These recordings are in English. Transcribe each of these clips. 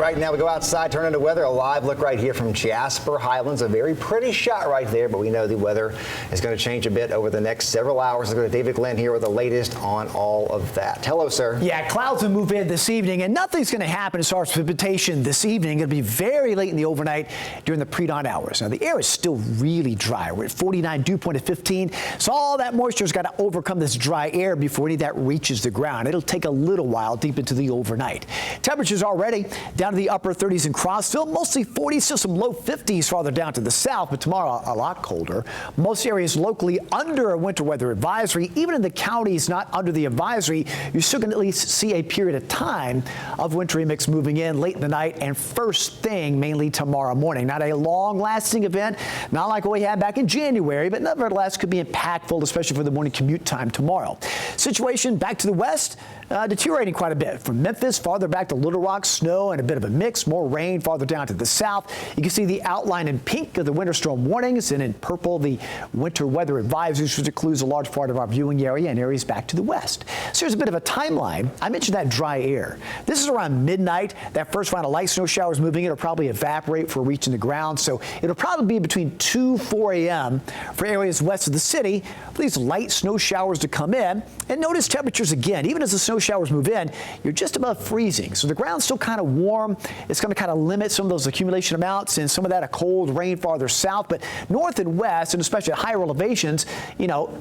right now. We go outside, turn into weather. A live look right here from Jasper Highlands. A very pretty shot right there, but we know the weather is going to change a bit over the next several hours. Let's go to David Glenn here with the latest on all of that. Hello, sir. Yeah, clouds will move in this evening, and nothing's going to happen as far as precipitation this evening. It'll be very late in the overnight during the pre-dawn hours. Now, the air is still really dry. We're at 49, dew point at 15, so all that moisture's got to overcome this dry air before any of that reaches the ground. It'll take a little while deep into the overnight. Temperatures already down to the upper 30s in Crossville, mostly 40s, still some low 50s farther down to the south, but tomorrow a lot colder. Most areas locally under a winter weather advisory. Even in the counties not under the advisory, you're still going to at least see a period of time of wintry mix moving in late in the night and first thing mainly tomorrow morning. Not a long-lasting event, not like what we had back in January, but nevertheless could be impactful, especially for the morning commute time tomorrow. Situation back to the west, deteriorating quite a bit. From Memphis farther back to Little Rock, snow and a bit of a mix, more rain farther down to the south. You can see the outline in pink of the winter storm warnings, and in purple the winter weather advisories, which includes a large part of our viewing area and areas back to the west. So here's a bit of a timeline. I mentioned that dry air. This is around midnight. That first round of light snow showers moving in will probably evaporate for reaching the ground. So it'll probably be between 4 a.m. for areas west of the city for these light snow showers to come in. And notice temperatures again. Even as the snow showers move in, you're just above freezing. So the ground's still kind of warm. It's going to kind of limit some of those accumulation amounts and some of that a cold rain farther south. But north and west, and especially at higher elevations,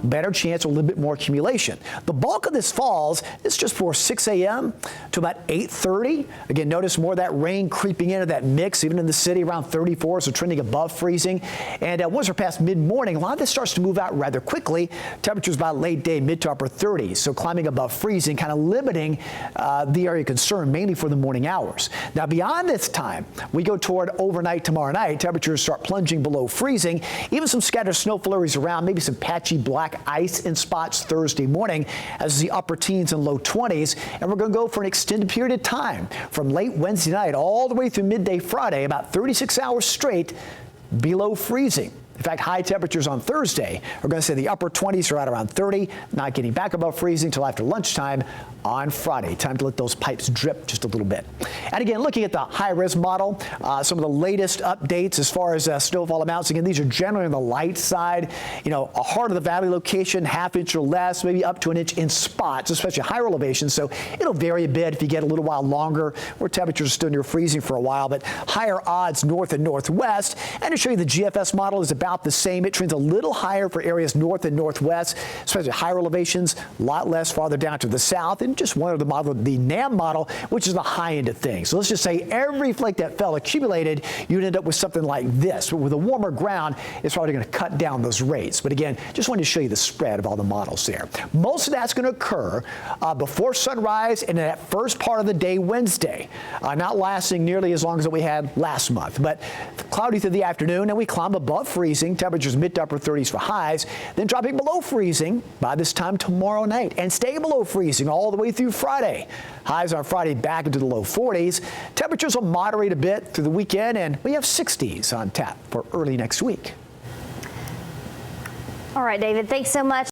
better chance of a little bit more accumulation. The bulk of this falls is just for 6 a.m. to about 8:30. Again, notice more of that rain creeping into that mix, even in the city around 34, so trending above freezing. And once we're past mid-morning, a lot of this starts to move out rather quickly. Temperatures by late day, mid to upper 30s, so climbing above freezing, kind of limiting the area of concern, mainly for the morning hours. Now, beyond this time, we go toward overnight tomorrow night. Temperatures start plunging below freezing. Even some scattered snow flurries around, maybe some patchy black ice in spots Thursday morning as the upper teens and low 20s. And we're going to go for an extended period of time from late Wednesday night all the way through midday Friday, about 36 hours straight below freezing. In fact, high temperatures on Thursday are going to say the upper 20s are at around 30, not getting back above freezing until after lunchtime on Friday. Time to let those pipes drip just a little bit. And again, looking at the high-res model, some of the latest updates as far as snowfall amounts. Again, these are generally on the light side. A heart of the valley location, half inch or less, maybe up to an inch in spots, especially higher elevations. So it'll vary a bit if you get a little while longer where temperatures are still near freezing for a while, but higher odds north and northwest. And to show you the GFS model is about the same. It trends a little higher for areas north and northwest, especially higher elevations, a lot less farther down to the south. And just one of the model, the NAM model, which is the high end of things. So let's just say every flake that fell accumulated, you'd end up with something like this. But with a warmer ground, it's probably going to cut down those rates. But again, just wanted to show you the spread of all the models there. Most of that's going to occur before sunrise and in that first part of the day Wednesday, not lasting nearly as long as we had last month. But cloudy through the afternoon, and we climb above freezing. Temperatures mid to upper 30s for highs, then dropping below freezing by this time tomorrow night and stay below freezing all the way through Friday. Highs on Friday back into the low 40s. Temperatures will moderate a bit through the weekend, and we have 60s on tap for early next week. All right, David, thanks so much.